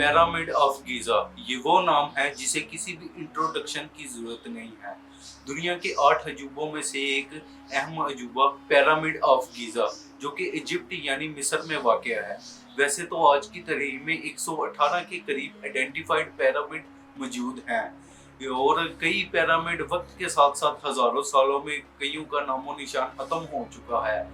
Pyramid of Giza, ये वो नाम है जिसे किसी भी इंट्रोडक्शन की ज़रूरत नहीं है। दुनिया के 8 अजूबों में से एक अहम अजूबा पिरामिड ऑफ गीज़ा, जो कि इजिप्ट यानी मिस्र में वाक़या है। वैसे तो आज की तारीख में 118 के करीब आइडेंटिफाइड पिरामिड मौजूद हैं और कई पिरामिड वक्त के साथ साथ हज़ारों सालों में कईयों का नामो निशान ख़त्म हो चुका है,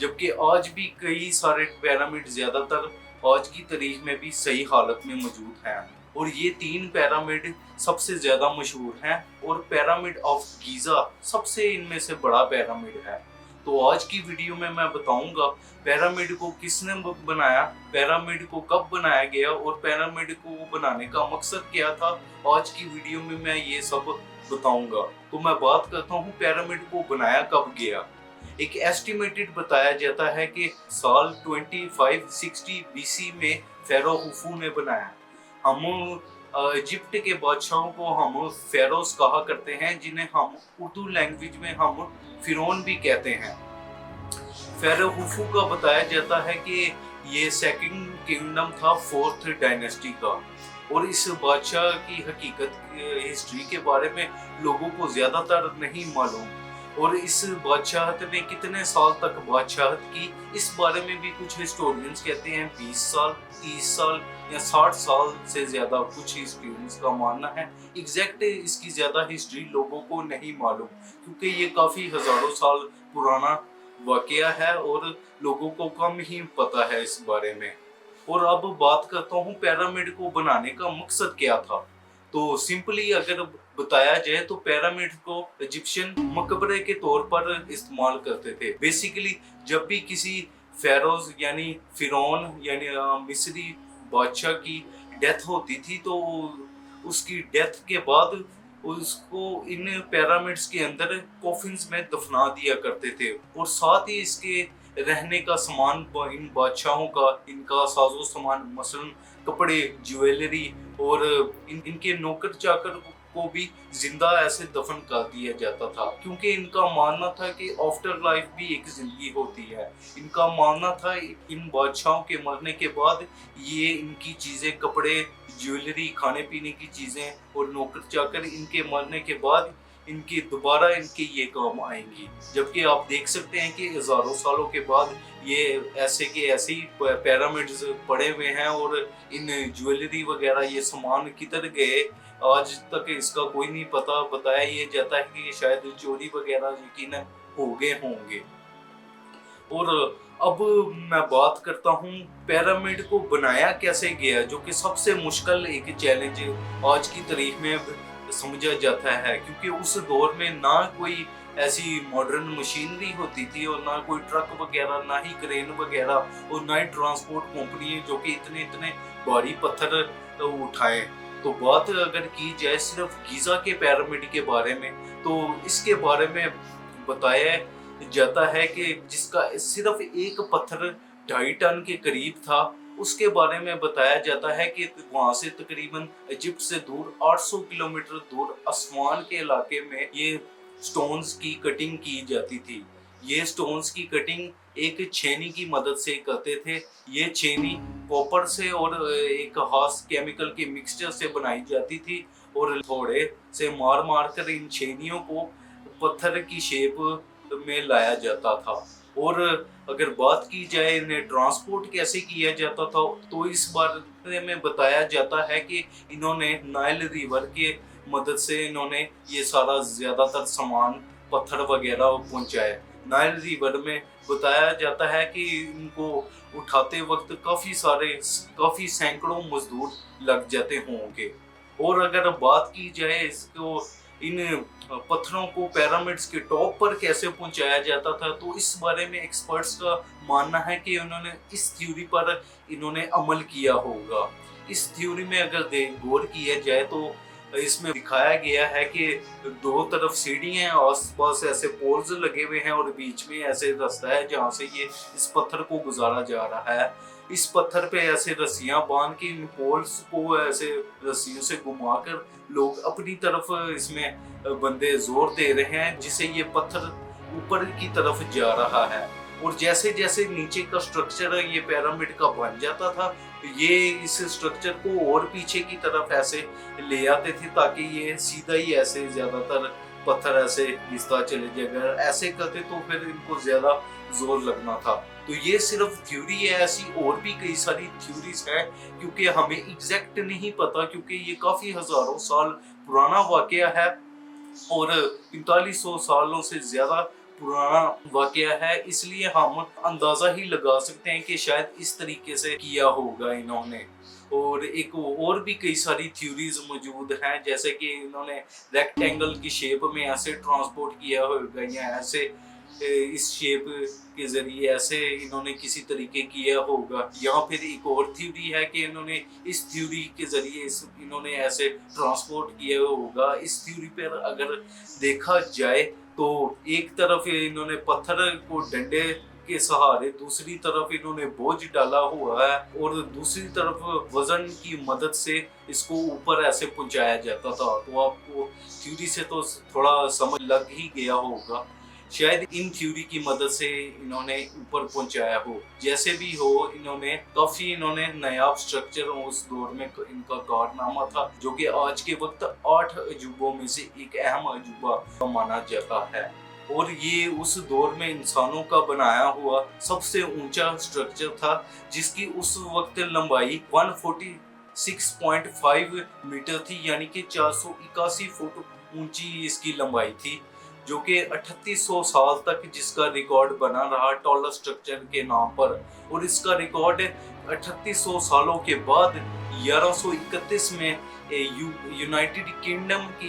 जबकि आज भी कई सारे पिरामिड ज़्यादातर आज की तारीख में भी सही हालत में मौजूद हैं। और ये 3 पिरामिड सबसे ज़्यादा मशहूर हैं और पिरामिड ऑफ गीज़ा सबसे इनमें से बड़ा पिरामिड है। तो आज की वीडियो में मैं बताऊंगा पिरामिड को किसने बनाया, पिरामिड को कब बनाया गया और पिरामिड को बनाने का मकसद क्या था। आज की वीडियो में मैं ये सब बताऊंगा। तो मैं बात करता हूँ पिरामिड को बनाया कब गया। एक एस्टिमेटेड बताया जाता है कि साल 2560 BC में फेरो खुफू ने बनाया। हम इजिप्ट के बादशाहों को हम फेरोज कहा करते हैं, जिन्हें हम उर्दू लैंग्वेज में हम फिरौन भी कहते हैं। फेरो खुफू का बताया जाता है कि ये सेकंड किंगडम था 4th डायनेस्टी का, और इस बादशाह की हकीकत हिस्ट्री के बारे में लोगों को ज़्यादातर नहीं मालूम। और इस बादशाहत ने कितने साल तक बादशाहत की, इस बारे में भी कुछ हिस्टोरियंस कहते हैं 20 साल, 30 साल या 60 साल से ज़्यादा। कुछ हिस्टोरियंस का मानना है। एग्जैक्ट इसकी ज़्यादा हिस्ट्री लोगों को नहीं मालूम, क्योंकि ये काफ़ी हज़ारों साल पुराना वाक़या है और लोगों को कम ही पता है इस बारे में। और अब बात करता हूँ पिरामिड को बनाने का मकसद क्या था। तो सिंपली अगर बताया जाए तो पिरामिड को इजिप्शियन मकबरे के तौर पर इस्तेमाल करते थे। बेसिकली जब भी किसी फेरोज यानी फिरौन यानी मिस्री बादशाह की डेथ होती थी, तो उसकी डेथ के बाद उसको इन पिरामिड्स के अंदर कॉफिन्स में दफना दिया करते थे, और साथ ही इसके रहने का सामान, इन बादशाहों का इनका साजो सामान, मसलन कपड़े, ज्वेलरी और इनके नौकर चाकर को भी जिंदा ऐसे दफन कर दिया जाता था, क्योंकि इनका मानना था कि आफ्टर लाइफ भी एक जिंदगी होती है। इनका मानना था इन बादशाहों के मरने के बाद ये इनकी चीज़ें, कपड़े, ज्वेलरी, खाने पीने की चीज़ें और नौकर चाकर इनके मरने के बाद इनकी दोबारा इनके ये काम आएंगी। जबकि आप देख सकते हैं कि हज़ारों सालों के बाद ये ऐसे के ऐसे ही पिरामिड्स पड़े हुए हैं, और इन ज्वेलरी वगैरह ये सामान किधर गए आज तक इसका कोई नहीं पता। बताया ये जाता है कि शायद चोरी वगैरह यकीनन हो गए होंगे। और अब मैं बात करता हूँ पिरामिड को बनाया कैसे गया, जो कि सबसे मुश्किल एक चैलेंज आज की तारीख में समझा जाता है, क्योंकि उस दौर में ना कोई ऐसी मॉडर्न मशीनरी होती थी और ना कोई ट्रक वगैरह, ना ही क्रेन वगैरह, और ना ही ट्रांसपोर्ट कंपनी जो कि इतने इतने भारी पत्थर उठाए। तो बात अगर की जाए सिर्फ गीज़ा के पिरामिड के बारे में, तो इसके बारे में बताया जाता है कि जिसका सिर्फ एक पत्थर 2.5 टन के करीब था, उसके बारे में बताया जाता है कि वहाँ से तकरीबन इजिप्ट से दूर 800 किलोमीटर दूर आसमान के इलाके में ये स्टोन्स की कटिंग की जाती थी। ये स्टोन्स की कटिंग एक छेनी की मदद से करते थे। ये छेनी कॉपर से और एक खास केमिकल के मिक्सचर से बनाई जाती थी, और थोड़े से मार मार कर इन छेनियों को पत्थर की शेप में लाया जाता था। और अगर बात की जाए इन्हें ट्रांसपोर्ट कैसे किया जाता था, तो इस बारे में बताया जाता है कि इन्होंने नाइल रिवर के मदद से इन्होंने ये सारा ज़्यादातर सामान, पत्थर वगैरह पहुंचाए। नाइल रिवर में बताया जाता है कि इनको उठाते वक्त काफ़ी सैकड़ों मजदूर लग जाते होंगे। और अगर बात की जाए इसको, इन पत्थरों को पिरामिड्स के टॉप पर कैसे पहुंचाया जाता था, तो इस बारे में एक्सपर्ट्स का मानना है कि उन्होंने इस थ्योरी पर इन्होंने अमल किया होगा। इस थ्योरी में अगर गौर किया जाए तो इसमें दिखाया गया है कि 2 तरफ सीढ़ियां हैं, आसपास ऐसे पोल्स लगे हुए हैं, और बीच में ऐसे रास्ता है जहाँ से ये इस पत्थर को गुजारा जा रहा है। इस पत्थर पे ऐसे रस्सियां बांध के इन पोल्स को ऐसे रस्सियों से घुमाकर लोग अपनी तरफ इसमें बंदे जोर दे रहे हैं, जिससे ये पत्थर ऊपर की तरफ जा रहा है। और जैसे जैसे नीचे का स्ट्रक्चर ये पिरामिड का बन जाता था, ये इस स्ट्रक्चर को और पीछे की तरफ ऐसे ले आते थे ताकि ये सीधा ही ऐसे ज्यादातर पत्थर ऐसे घिसता चले जाए। अगर ऐसे करते तो फिर इनको ज्यादा जोर लगना था। तो ये सिर्फ थ्योरी है, ऐसी और भी कई सारी थ्योरीज है क्योंकि हमें एग्जैक्ट नहीं पता, क्योंकि ये काफी हजारों साल पुराना वाकया है और 4500 सालों से ज्यादा पुराना वाकया है। इसलिए हम अंदाजा ही लगा सकते हैं कि शायद इस तरीके से किया होगा इन्होंने। और एक और भी कई सारी थ्योरीज मौजूद हैं, जैसे कि इन्होंने रेक्टेंगल की शेप में ऐसे ट्रांसपोर्ट किया होगा या ऐसे इस शेप के जरिए ऐसे इन्होंने किसी तरीके किया होगा। या फिर एक और थ्योरी है कि इन्होंने इस थ्योरी के जरिए इन्होंने ऐसे ट्रांसपोर्ट किया होगा। इस थ्योरी पर अगर देखा जाए तो एक तरफ इन्होंने पत्थर को डंडे के सहारे, दूसरी तरफ इन्होंने बोझ डाला हुआ है और दूसरी तरफ वजन की मदद से इसको ऊपर ऐसे पहुंचाया जाता था। तो आपको थ्योरी से तो थोड़ा समझ लग ही गया होगा, शायद इन थ्योरी की मदद से इन्होंने ऊपर पहुंचाया हो। जैसे भी हो, इन्होंने नायाब स्ट्रक्चर उस दौर में इनका कारनामा था, जो कि आज के वक्त 8 अजूबों में से एक अहम अजूबा माना जाता है। और ये उस दौर में इंसानों का बनाया हुआ सबसे ऊंचा स्ट्रक्चर था, जिसकी उस वक्त लंबाई 146.5 मीटर थी, यानी कि 481 फुट ऊंची इसकी लंबाई थी, जो कि 3800 साल तक जिसका रिकॉर्ड बना रहा टॉलर स्ट्रक्चर के नाम पर। और इसका रिकॉर्ड 3800 सालों के बाद 1131 में यूनाइटेड किंगडम के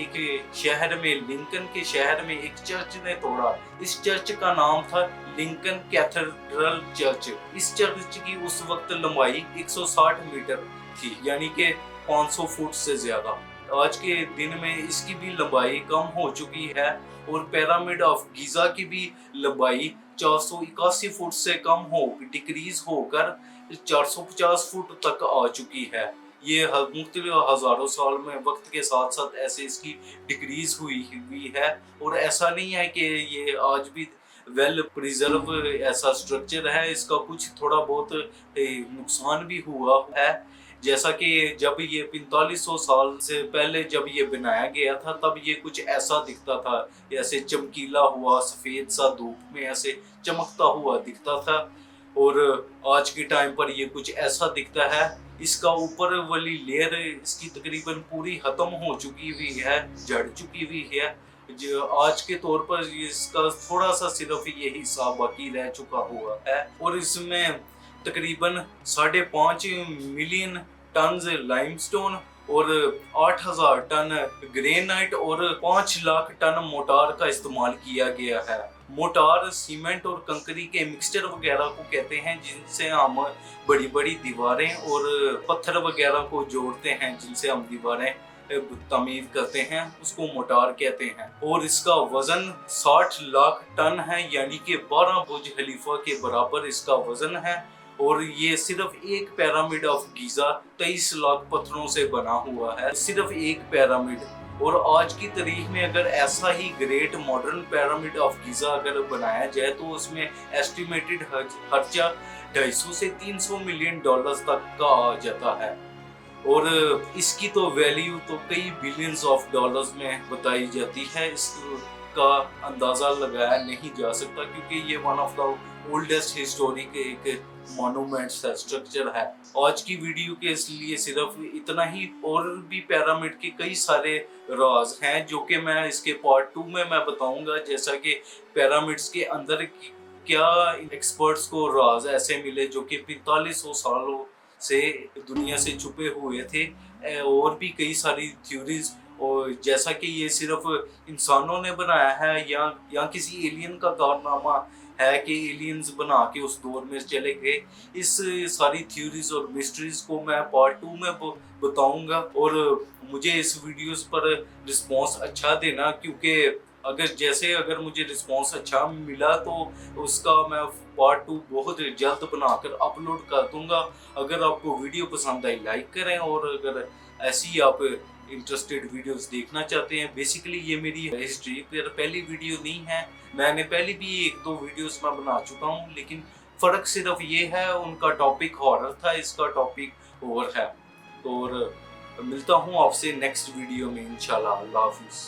एक शहर में, लिंकन के शहर में एक चर्च ने तोड़ा। इस चर्च का नाम था लिंकन कैथेड्रल चर्च। इस चर्च की उस वक्त लंबाई 160 मीटर थी, यानी कि 500 फुट से ज्यादा। आज के दिन में इसकी भी लंबाई कम हो चुकी है और पिरामिड ऑफ गीजा की भी लंबाई 481 फुट से कम हो डिक्रीज होकर 450 फुट तक आ चुकी है। ये मुख्तलिफ हजारों साल में वक्त के साथ साथ ऐसे इसकी डिक्रीज हुई है। और ऐसा नहीं है कि ये आज भी वेल प्रिजर्व ऐसा स्ट्रक्चर है, इसका कुछ थोड़ा बहुत नुकसान भी हुआ है। जैसा कि जब ये 4500 साल से पहले जब ये बनाया गया था, तब ये कुछ ऐसा दिखता था, ऐसे चमकीला हुआ, सफेद सा धूप में ऐसे चमकता हुआ दिखता था। और आज के टाइम पर ये कुछ ऐसा दिखता है। इसका ऊपर वाली लेयर इसकी तकरीबन पूरी खत्म हो चुकी हुई है, झड़ चुकी हुई है। जो आज के तौर पर इसका थोड़ा सा सिर्फ ये हिस्सा बाकी रह चुका हुआ है। और इसमें तकरीबन 5.5 मिलियन टन लाइमस्टोन और 8000 टन ग्रेनाइट और 5 लाख टन मोटार का इस्तेमाल किया गया है। मोटार सीमेंट और कंकरी के मिक्सचर वगैरह को कहते हैं, जिनसे हम बड़ी बड़ी दीवारें और पत्थर वगैरह को जोड़ते हैं, जिनसे हम दीवारें तमीर करते हैं, उसको मोटार कहते हैं। और इसका वजन 60 लाख टन है, यानी कि 12 बुर्ज खलीफा के बराबर इसका वजन है। और ये सिर्फ एक पिरामिड ऑफ गीजा 23 लाख पत्थरों से बना हुआ है, सिर्फ एक पिरामिड। और आज की तारीख में अगर ऐसा ही great modern pyramid of Giza अगर बनाया जाए तो उसमें एस्टिमेटेड खर्चा 250 से 300 मिलियन डॉलर्स तक का आ जाता है। और इसकी तो वैल्यू तो कई बिलियंस ऑफ डॉलर्स में बताई जाती है। इसका अंदाजा लगाया नहीं जा सकता, क्योंकि ये one of the oldest historic एक मॉन्यूमेंट्स है, स्ट्रक्चर है। आज की वीडियो के इसलिए सिर्फ इतना ही, और भी पिरामिड के कई सारे राज हैं जो कि मैं इसके पार्ट 2 में मैं बताऊंगा। जैसा कि पिरामिड्स के अंदर क्या एक्सपर्ट्स को राज ऐसे मिले जो कि 4500 सालों से दुनिया से छुपे हुए थे। और भी कई सारी थ्योरीज, और जैसा कि ये सिर्फ इंसानों ने बनाया है या किसी एलियन का कारनामा है कि एलियंस बना के उस दौर में चले गए। इस सारी थ्योरीज और मिस्ट्रीज को मैं पार्ट 2 में बताऊंगा। और मुझे इस वीडियोस पर रिस्पांस अच्छा देना, क्योंकि अगर मुझे रिस्पांस अच्छा मिला तो उसका मैं पार्ट 2 बहुत जल्द बनाकर अपलोड कर दूंगा। अगर आपको वीडियो पसंद आई लाइक करें, और अगर ऐसी आप इंटरेस्टेड वीडियोस देखना चाहते हैं। बेसिकली ये मेरी हिस्ट्री पर पहली वीडियो नहीं है, मैंने पहले भी 1-2 वीडियोस में बना चुका हूँ, लेकिन فرق صرف یہ ہے ان کا ٹاپک ہارر تھا، اس کا ٹاپک اوور ہے. اور ملتا ہوں آپ سے نیکسٹ ویڈیو میں انشاءاللہ. اللہ حافظ.